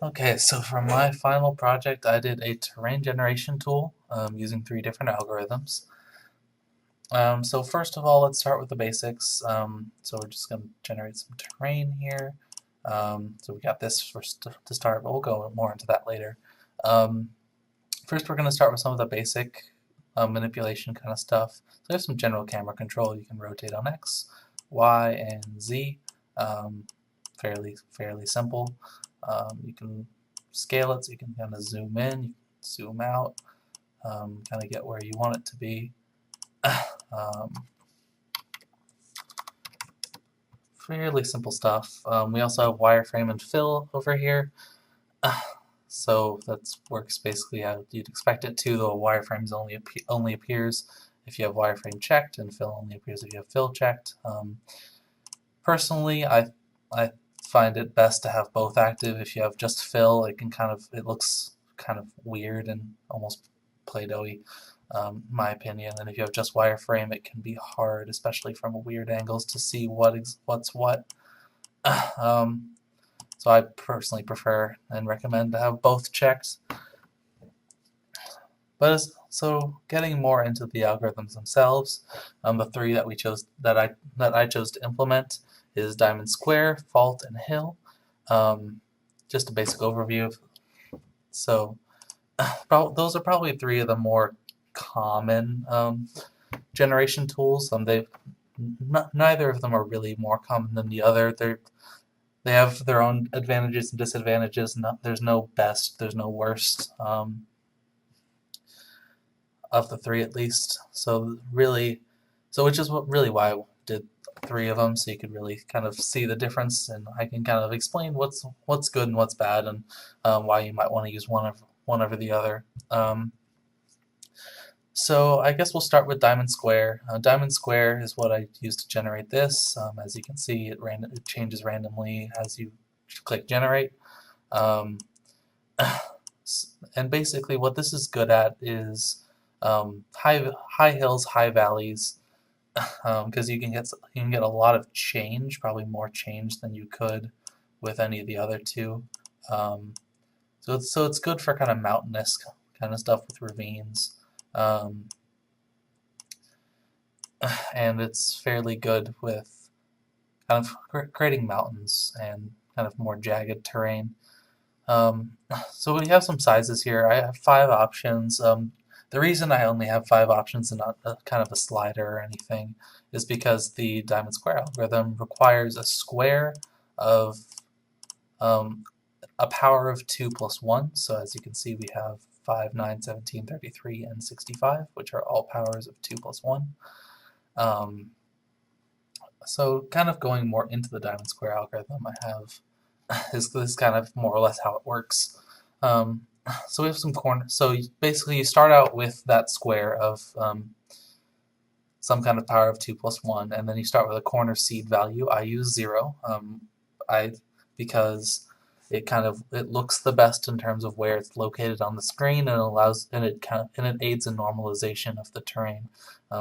Okay, so for my final project, I did a terrain generation tool using 3 different algorithms. So first of all, let's start with the basics. So we're just going to generate some terrain here. So we got this to start, but we'll go more into that later. Um, First, we're going to start with some of the basic manipulation kind of stuff. So there's some general camera control. You can rotate on X, Y, and Z. Um, fairly simple. You can scale it so you can kind of zoom in, you can zoom out, kind of get where you want it to be. um, Fairly simple stuff. We also have wireframe and fill over here. So that works basically how you'd expect it to, though wireframes only appears if you have wireframe checked, and fill only appears if you have fill checked. Personally, I find it best to have both active. If you have just fill, it looks kind of weird and almost Play-Doh-y, my opinion. And if you have just wireframe, it can be hard, especially from weird angles, to see what's what. um, so I personally prefer and recommend to have both checked. So getting more into the algorithms themselves, the 3 that I chose to implement is diamond square, fault, and hill. Just a basic overview of so those are probably 3 of the more common generation tools. Neither of them are really more common than the other. They have their own advantages and disadvantages. There's no best, there's no worst. Of the 3 at least. Which is really why I did 3 of them, so you could really kind of see the difference, and I can kind of explain what's good and what's bad, and why you might want to use one over the other. So I guess we'll start with Diamond Square. Diamond Square is what I use to generate this. As you can see, it changes randomly as you click Generate. Um, and basically what this is good at is high hills, high valleys, because you can get a lot of change, probably more change than you could with any of the other 2. So it's good for kind of mountainous kind of stuff with ravines, and it's fairly good with kind of creating mountains and kind of more jagged terrain. So we have some sizes here. I have 5 options. The reason I only have 5 options and not kind of a slider or anything is because the Diamond Square algorithm requires a square of a power of 2 plus 1. So as you can see, we have 5, 9, 17, 33, and 65, which are all powers of 2 plus 1. So kind of going more into the Diamond Square algorithm, I have this is kind of more or less how it works. So we have some corners. So basically, you start out with that square of some kind of power of 2 plus 1, and then you start with a corner seed value. I use 0, because it looks the best in terms of where it's located on the screen, and it aids in normalization of the terrain,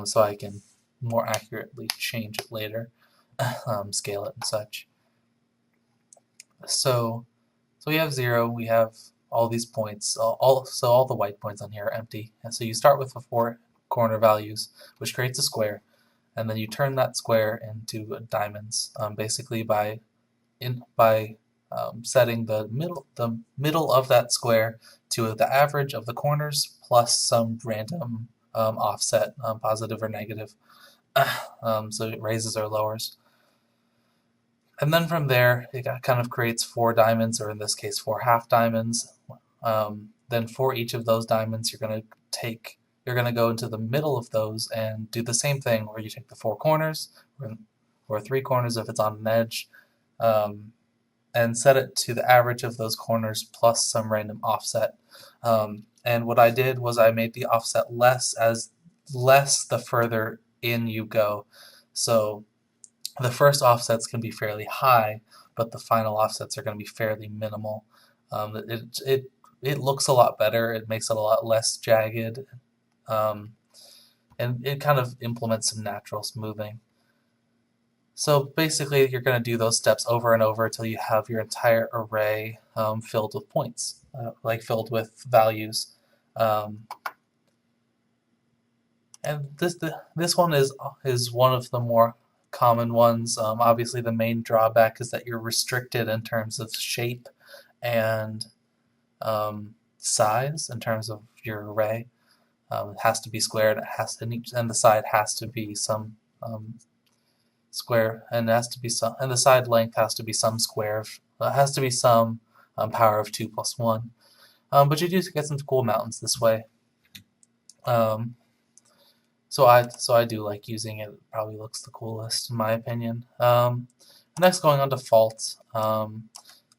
so I can more accurately change it later, scale it and such. So we have 0, we have all these points, all the white points on here are empty. And so you start with the 4 corner values, which creates a square, and then you turn that square into diamonds, basically by setting the middle of that square to the average of the corners plus some random offset, positive or negative. So it raises or lowers. And then from there, it kind of creates 4 diamonds, or in this case, 4 half diamonds. Then for each of those diamonds, you're going to go into the middle of those and do the same thing, where you take the 4 corners, or 3 corners if it's on an edge, and set it to the average of those corners plus some random offset. And what I did was I made the offset less the further in you go. So the first offsets can be fairly high, but the final offsets are going to be fairly minimal. It looks a lot better. It makes it a lot less jagged, and it kind of implements some natural smoothing. So basically, you're going to do those steps over and over until you have your entire array filled with points, like filled with values. And this one is one of the more common ones. Obviously, the main drawback is that you're restricted in terms of shape and size in terms of your array. It has to be square, and and the side has to be some square, and it has to be some, and the side length has to be some square. Has to be some power of 2 plus 1. But you do get some cool mountains this way. So I do like using it. It probably looks the coolest in my opinion. Next, going on to fault.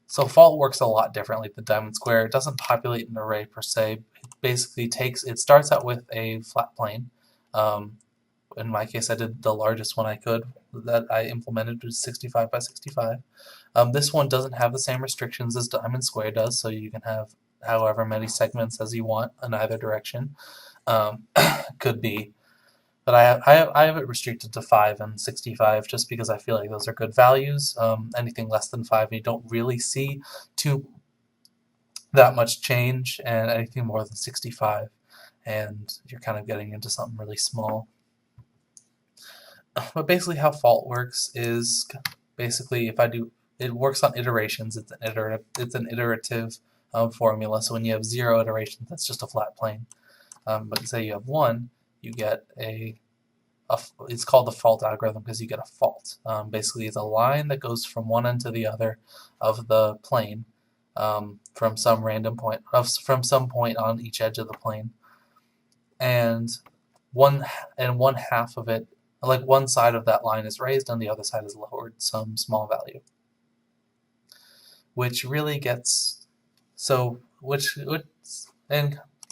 So fault works a lot differently than diamond square. It doesn't populate an array per se. It basically it starts out with a flat plane. In my case, I did the largest one I could that I implemented was 65 by 65. This one doesn't have the same restrictions as diamond square does, so you can have however many segments as you want in either direction. Could be. But I have it restricted to 5 and 65 just because I feel like those are good values. Anything less than 5, you don't really see that much change, and anything more than 65, and you're kind of getting into something really small. But basically how fault works is basically it works on iterations. It's an iterative formula. So when you have 0 iterations, that's just a flat plane. But say you have 1, you get it's called the fault algorithm because you get a fault. Basically, it's a line that goes from one end to the other of the plane from some random point from some point on each edge of the plane, and one half of it, like one side of that line, is raised and the other side is lowered some small value, which really gets and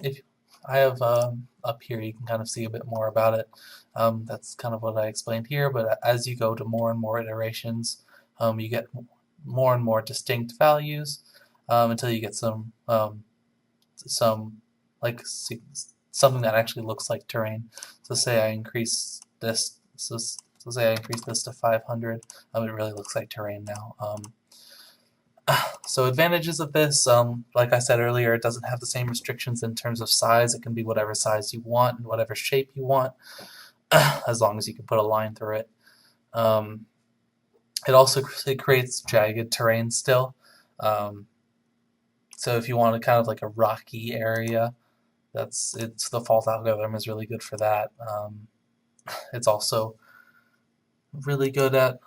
if I have up here, you can kind of see a bit more about it. That's kind of what I explained here, but as you go to more and more iterations, you get more and more distinct values until you get some like something that actually looks like terrain. So say I increase this. So say I increase this to 500. It really looks like terrain now. So advantages of this, like I said earlier, it doesn't have the same restrictions in terms of size. It can be whatever size you want and whatever shape you want, as long as you can put a line through it. It also creates jagged terrain still. So if you want a kind of like a rocky area, the fault algorithm is really good for that. It's also really good at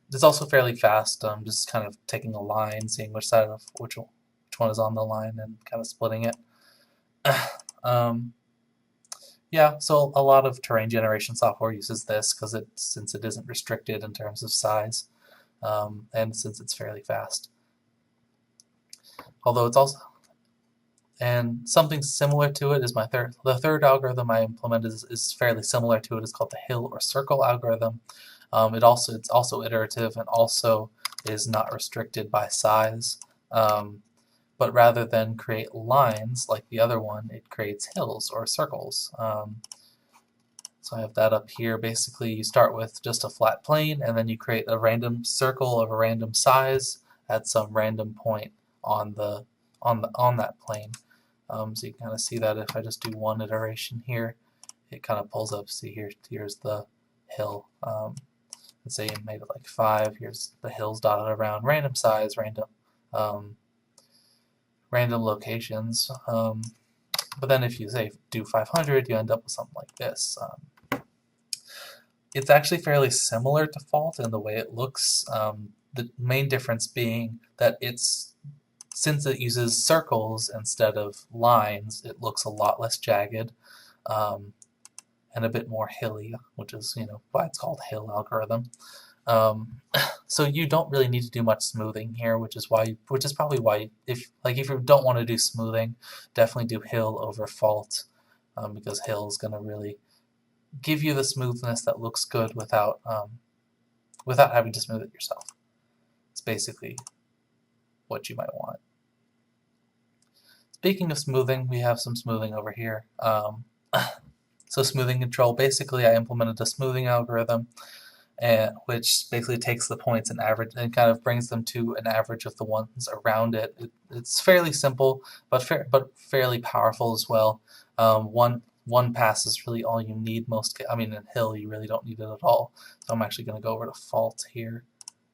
it's also fairly fast, just kind of taking a line, seeing which one is on the line, and kind of splitting it. Yeah, so a lot of terrain generation software uses this since it isn't restricted in terms of size, and since it's fairly fast. Although it's also, and something similar to it is the third algorithm I implemented is fairly similar to it. It's called the hill or circle algorithm. It's also iterative and also is not restricted by size. But rather than create lines like the other one, it creates hills or circles. So I have that up here. Basically, you start with just a flat plane, and then you create a random circle of a random size at some random point on that plane. So you can kind of see that if I just do one iteration here, it kind of pulls up. See here's the hill. Let's say you made it like 5. Here's the hills dotted around, random size, random locations. But then if you do 500, you end up with something like this. It's actually fairly similar to fault in the way it looks. The main difference being that since it uses circles instead of lines, it looks a lot less jagged and a bit more hilly, which is why it's called hill algorithm. So you don't really need to do much smoothing here, which is probably why if you don't want to do smoothing, definitely do hill over fault, because hill is going to really give you the smoothness that looks good without having to smooth it yourself. It's basically what you might want. Speaking of smoothing, we have some smoothing over here. So smoothing control, basically I implemented a smoothing algorithm which basically takes the points and average and kind of brings them to an average of the ones around it. It's fairly simple, but fairly powerful as well. One pass is really all you need. I mean, in Hill you really don't need it at all. So I'm actually going to go over to Fault here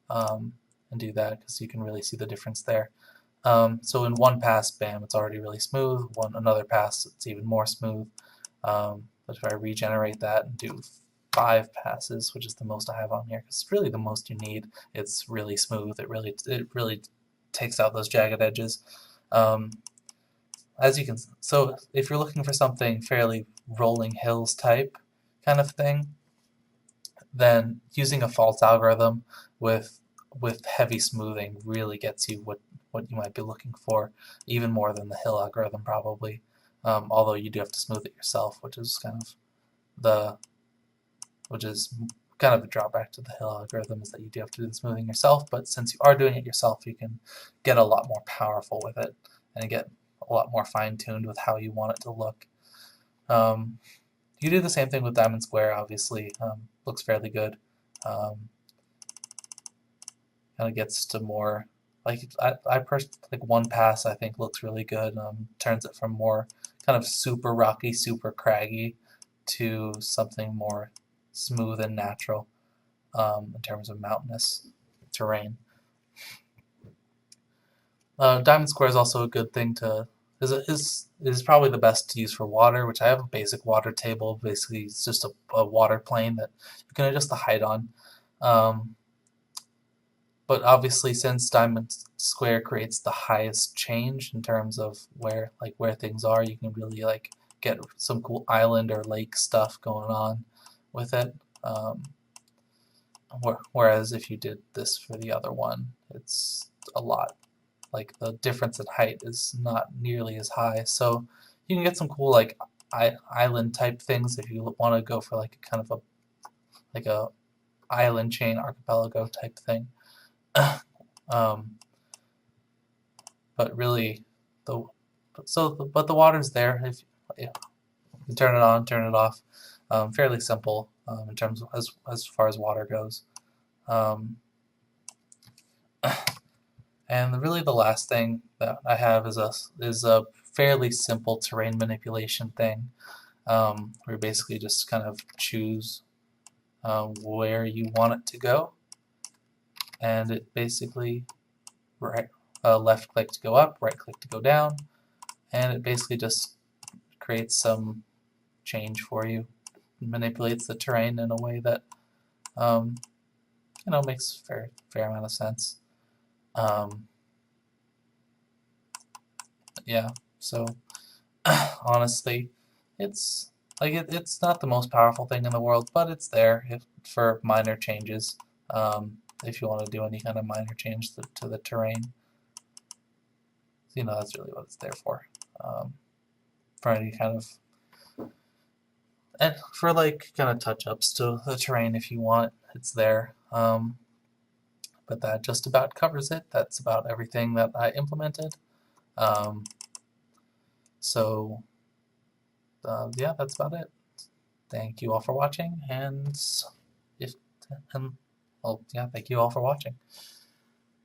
and do that because you can really see the difference there. So in one pass, bam, it's already really smooth. Another pass, it's even more smooth. But if I regenerate that and do 5 passes, which is the most I have on here, because it's really the most you need. It's really smooth. It really takes out those jagged edges. As you can, so if you're looking for something fairly rolling hills type kind of thing, then using a Fault algorithm with heavy smoothing really gets you what you might be looking for, even more than the Hill algorithm probably. Although you do have to smooth it yourself, which is kind of a drawback to the Hill algorithm, is that you do have to do the smoothing yourself. But since you are doing it yourself, you can get a lot more powerful with it and get a lot more fine-tuned with how you want it to look. You do the same thing with Diamond Square, obviously. Looks fairly good. Kind of gets to more, I personally, like one pass I think looks really good. Turns it from more kind of super rocky, super craggy to something more smooth and natural in terms of mountainous terrain. Diamond Square is also a good thing to is probably the best to use for water, which I have a basic water table. Basically, it's just a water plane that you can adjust the height on. But obviously, since Diamond Square creates the highest change in terms of where things are, you can really get some cool island or lake stuff going on with it. Whereas if you did this for the other one, it's a lot. Like the difference in height is not nearly as high, so you can get some cool island type things if you want to go for like a kind of a island chain archipelago type thing. But really, the water's there. If you can turn it on, turn it off. Fairly simple in terms of as far as water goes. And really the last thing that I have is a fairly simple terrain manipulation thing, where you basically just kind of choose where you want it to go, and it basically left click to go up, right click to go down, and it basically just creates some change for you. It manipulates the terrain in a way that makes fair amount of sense. Yeah, so honestly, it's it's not the most powerful thing in the world, but it's there for minor changes. If you want to do any kind of minor change to the terrain, that's really what it's there for. For any kind of for kind of touch-ups to the terrain if you want, it's there. But that just about covers it. That's about everything that I implemented. So yeah, that's about it. Thank you all for watching, and well, yeah, thank you all for watching.